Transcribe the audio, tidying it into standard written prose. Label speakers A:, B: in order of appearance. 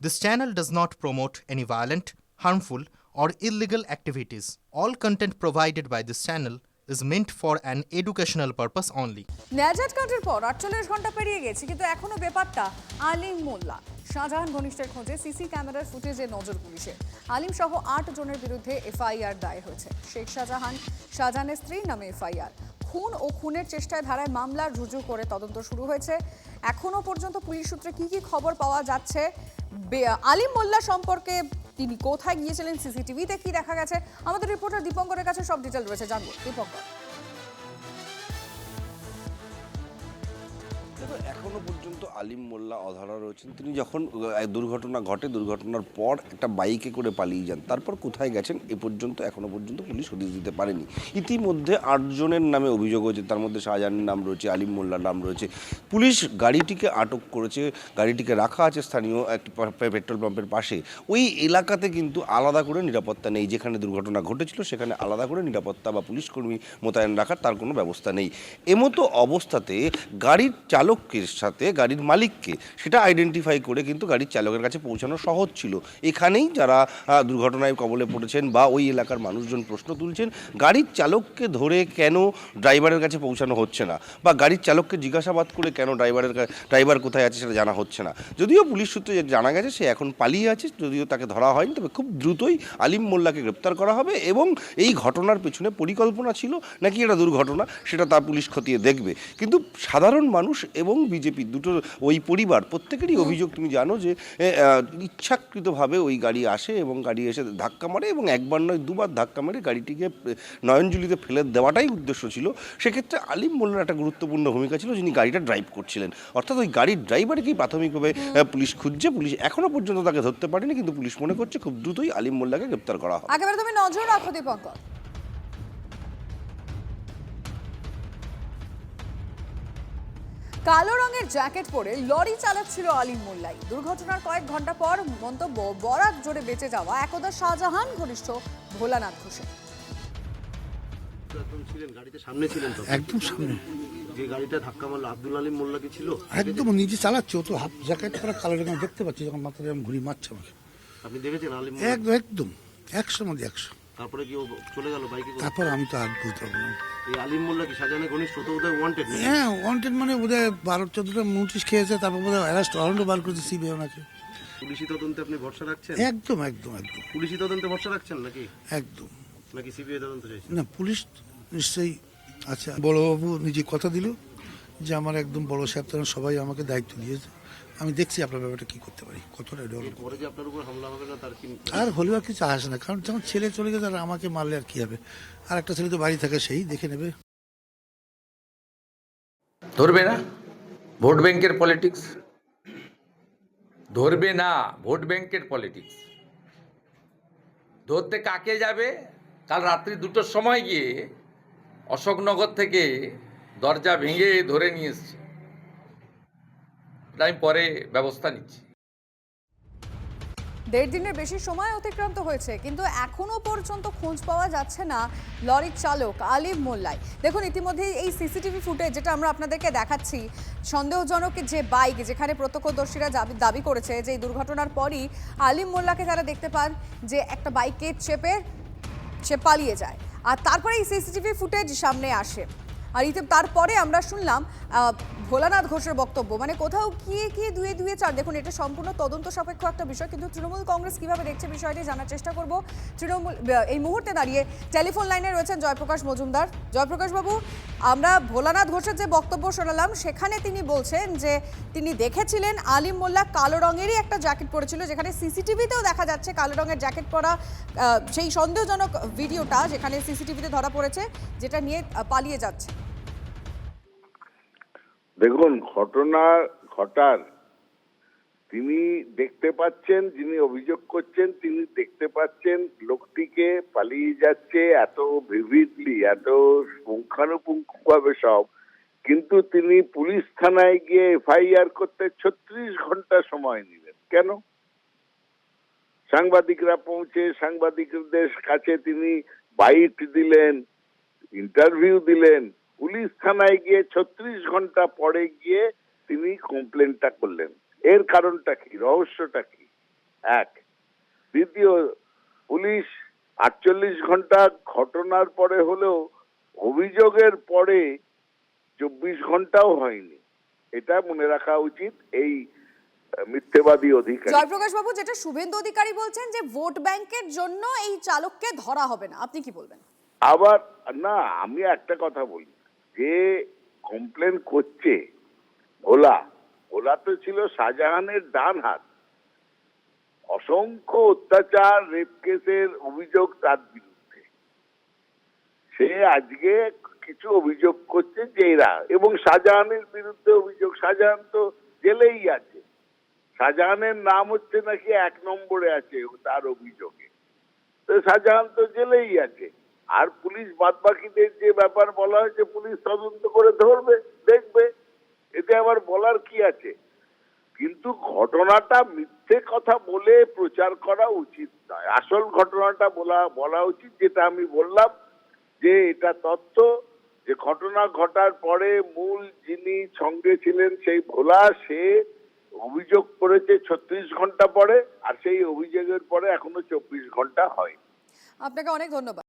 A: This channel does not promote any violent, harmful, or illegal activities. All content provided by this channel is meant for an educational purpose only.
B: Nazat কাণ্ডের পর 48 ঘন্টা পেরিয়ে গেছে, কিন্তু এখনো বেপাত্তা আলিম মোল্লা। শাহজাহান ঘনিষ্ঠের খোঁজে সিসি ক্যামেরার ফুটেজে নজর পুলিশের। আলিম সহ 8 জনের বিরুদ্ধে এফআইআর দায়ের হয়েছে। শেখ শাহজাহানের স্ত্রীর নামে এফআইআর। খুন ও খুনের চেষ্টায় ধারায় মামলা রুজু করে তদন্ত শুরু হয়েছে। এখনো পর্যন্ত পুলিশ সূত্রে কি খবর পাওয়া যাচ্ছে, আলিম মোল্লা সম্পর্কে তিনি কোথায় গিয়েছিলেন, সিসিটিভিতে কি দেখা গেছে, আমাদের রিপোর্টার দীপঙ্করের কাছে সব ডিটেল রয়েছে, জানবো। দীপঙ্কর,
C: এখনো পর্যন্ত আলিম মোল্লা অধরা রয়েছেন। তিনি যখন দুর্ঘটনা ঘটে, দুর্ঘটনার পর একটা বাইকে করে পালিয়ে যান, তারপর কোথায় গেছেন এখনো পর্যন্ত পুলিশ হদিশ দিতে পারেনি। ইতিমধ্যে 8 জনের নামে অভিযোগ হয়েছে, তার মধ্যে শাহজাহানের নাম রয়েছে, আলিম মোল্লার নাম রয়েছে। পুলিশ গাড়িটিকে আটক করেছে, গাড়িটিকে রাখা আছে স্থানীয় একটি পেট্রোল পাম্পের পাশে। ওই এলাকাতে কিন্তু আলাদা করে নিরাপত্তা নেই, যেখানে দুর্ঘটনা ঘটেছিল সেখানে আলাদা করে নিরাপত্তা বা পুলিশ কর্মী মোতায়েন রাখার তার কোনো ব্যবস্থা নেই। এমতো অবস্থাতে গাড়ির চালকের সাথে গাড়ির মালিককে সেটা আইডেন্টিফাই করে কিন্তু গাড়ির চালকের কাছে পৌঁছানো সহজ ছিল। এখানেই যারা দুর্ঘটনায় কবলে পড়েছেন বা ওই এলাকার মানুষজন প্রশ্ন তুলছেন, গাড়ির চালককে ধরে কেন ড্রাইভারের কাছে পৌঁছানো হচ্ছে না, বা গাড়ির চালককে জিজ্ঞাসাবাদ করে কেন ড্রাইভার কোথায় আছে সেটা জানা হচ্ছে না। যদিও পুলিশ সূত্রে জানা গেছে সে এখন পালিয়ে আছে, যদিও তাকে ধরা হয়নি, তবে খুব দ্রুতই আলিম মোল্লাকে গ্রেপ্তার করা হবে এবং এই ঘটনার পেছনে পরিকল্পনা ছিল নাকি এটা দুর্ঘটনা সেটা তার পুলিশ খতিয়ে দেখবে। কিন্তু সাধারণ মানুষ এবং বিজেপি দুটো ওই পরিবার প্রত্যেকেরই অভিযোগ, তুমি জানো যে ইচ্ছাকৃতভাবে ওই গাড়ি আসে এবং গাড়ি এসে ধাক্কা মারে এবং একবার নয় দুবার ধাক্কা মেরে গাড়িটিকে নয়নজুলিতে ফেলে দেওয়াটাই উদ্দেশ্য ছিল। সেক্ষেত্রে আলিম মোল্লার একটা গুরুত্বপূর্ণ ভূমিকা ছিল, যিনি গাড়িটা ড্রাইভ করছিলেন। অর্থাৎ ওই গাড়ির ড্রাইভারকেই প্রাথমিকভাবে পুলিশ খুঁজছে। পুলিশ এখনো পর্যন্ত তাকে ধরতে পারেনি, কিন্তু পুলিশ মনে করছে খুব দ্রুতই আলিম মোল্লাকে গ্রেপ্তার করা হবে।
B: একেবারে তুমি নজর রাখো দীপঙ্কর। কালো রঙের জ্যাকেট পরে লরি চালাচ্ছিল আলিম মোল্লাই। দুর্ঘটনার কয়েক ঘন্টা পর মন্তব্য, বরাত জোরে বেঁচে যাওয়া একদা শাহজাহান ঘনিষ্ঠ ভোলানাথ ঘোষের।
D: একদম সামনে
E: যে গাড়িটা ধাক্কা মারলো আব্দুল আলিম মোল্লা কি ছিল?
D: একদম নিজে চালাচ্ছে, ও তো হাফ জ্যাকেট পরা কালো রকম দেখতে পাচ্ছি, যখন মাথায় এরকম ঘুরি মারছে আমাকে।
E: আপনি দেখেছেন আলিম?
D: একদম 100 মধ্যে 100।
E: তারপরে কি ও চলে গেল বাইকে করে?
D: তারপর আমি তো আর বুঝতে পারবো না।
E: এই আলিম মোল্লা কি শাহজাহানের ঘনিষ্ঠ? তো বোধহয় ওয়ান্টেড।
D: হ্যাঁ ওয়ান্টেড, মানে বোধহয় 12-14টা নোটিশ খেয়েছে, তারপর বোধহয় অ্যারেস্ট ওয়ারেন্টও বার করেছে সিবিআই ওনাকে।
E: পুলিশি তদন্তে আপনি ভরসা রাখছেন?
D: একদম একদম একদম
E: পুলিশি তদন্তে ভরসা রাখছেন নাকি?
D: একদম
E: নাকি সিবিআই তদন্ত চাইছেন?
D: না, পুলিশ নিশ্চয়ই। আচ্ছা, বড়বাবু নিজে কথা দিল যে আমার একদম বড় সাহেব তখন সবাই আমাকে দায়িত্ব দিয়েছে, আমি দেখছি আপনার ব্যাপারটা কি করতে পারি, কতটা ডেভেলপ।
E: পরে যে আপনার উপর হামলা হবে না তার কি?
D: আর হলেও আর কিছু আসে না, কারণ যখন ছেলে চলে গেছে আর আমাকে মারলে আর কি হবে, আর একটা ছেলে তো বাড়ি থাকে, সেই দেখে নেবে।
F: ধরবে না ভোট ব্যাংকের পলিটিক্স, ধরবে না ভোট ব্যাংকের পলিটিক্স। ধরতে কাকে যাবে? কাল রাত্রি 2টোর সময় গিয়ে অশোকনগর থেকে দরজা ভেঙে ধরে নিয়ে এসছে। আমি পরে ব্যবস্থা নিচ্ছি।
B: 1.5 দিনের বেশি সময় অতিক্রান্ত হয়েছে, কিন্তু এখনো পর্যন্ত খোঁজ পাওয়া যাচ্ছে না লরির চালক আলিম মোল্লাই। দেখুন, ইতিমধ্যেই এই সিসিটিভি ফুটেজ যেটা আমরা আপনাদেরকে দেখাচ্ছি, সন্দেহজনক যে বাইক, যেখানে প্রত্যক্ষদর্শীরা দাবি করেছে যে এই দুর্ঘটনার পরই আলিম মোল্লাকে তারা দেখতে পান যে একটা বাইকে চেপে সে পালিয়ে যায়, আর তারপরে এই সিসিটিভি ফুটেজ সামনে আসে। আর তারপরে আমরা শুনলাম ভোলানাথ ঘোষের বক্তব্য, মানে কোথাও কি দুয়ে 4। দেখুন, এটা সম্পূর্ণ তদন্ত সাপেক্ষ একটা বিষয়, কিন্তু তৃণমূল কংগ্রেস কিভাবে দেখছে বিষয়টি জানার চেষ্টা করব। তৃণমূল এই মুহূর্তে দাঁড়িয়ে টেলিফোন লাইনে রয়েছেন জয়প্রকাশ মজুমদার। জয়প্রকাশ বাবু, আমরা ভোলানাথ ঘোষের যে বক্তব্য শোনালাম, সেখানে তিনি বলছেন যে তিনি দেখেছিলেন আলিম মোল্লা কালো রঙেরই একটা জ্যাকেট পরেছিল, যেখানে সিসিটিভিতেও দেখা যাচ্ছে কালো রঙের জ্যাকেট পরা সেই সন্দেহজনক ভিডিওটা, যেখানে সিসিটিভিতে ধরা পড়েছে, যেটা নিয়ে পালিয়ে যাচ্ছে।
G: দেখুন, ঘটনা ঘটার তিনি দেখতে পাচ্ছেন, যিনি অভিযোগ করছেন তিনি দেখতে পাচ্ছেন লোকটিকে পালিয়ে যাচ্ছে এত ভিভিডলি, এত পুঙ্খানুপুঙ্খভাবে সব, কিন্তু তিনি পুলিশ থানায় গিয়ে এফআইআর করতে 36 ঘন্টা সময় নিলেন কেন? সাংবাদিকরা পৌঁছে সাংবাদিকদের কাছে তিনি বাইট দিলেন, ইন্টারভিউ দিলেন, পুলিশ থানায় গিয়ে 36 ঘন্টা পরে গিয়ে তিনি কমপ্লেনটা করলেন। এর কারণটা কি, রহস্যটা কি? এক। দ্বিতীয়, পুলিশ 48 ঘন্টা ঘটনার পরে হলেও অভিযোগের পরে 24 ঘন্টাও হয়নি, এটা মনে রাখা উচিত এই মিথ্যেবাদী অধিকারী।
B: জয়প্রকাশ বাবু, যেটা শুভেন্দু অধিকারী বলছেন যে ভোট ব্যাংকের জন্য এই চালককে ধরা হবে না, আপনি কি বলবেন?
G: আবার না, আমি একটা কথা বলি, যে কমপ্লেন করছে ভোলা তো ছিল শাহজাহানের ডান হাত। অসংখ্য অত্যাচার, রেপ কেসের অভিযোগ তার বিরুদ্ধে। সে আজকে কিছু অভিযোগ করছে জেরা, এবং শাহজাহানের বিরুদ্ধে অভিযোগ। শাহজাহান তো জেলেই আছে। শাহজাহানের নাম হচ্ছে নাকি 1 নম্বরে আছে তার অভিযোগে। তো শাহজাহান তো জেলেই আছে। আর পুলিশ বাদবাকিদের যে ব্যাপার বলা হয়েছে, পুলিশ তদন্ত করে ধরবে, দেখবে, এতে আবার বলার কি আছে? কিন্তু ঘটনাটা মিথ্যে কথা বলে প্রচার করা উচিত নয়। আসল ঘটনাটা বলা উচিত, যেটা আমি বললাম, যে এটা তথ্য, যে ঘটনা ঘটার পরে মূল যিনি সঙ্গে ছিলেন সেই ভোলা, সে অভিযোগ করেছে 36 ঘন্টা পরে, আর সেই অভিযোগের পরে এখনো 24 ঘন্টা হয়।
B: আপনাকে অনেক ধন্যবাদ।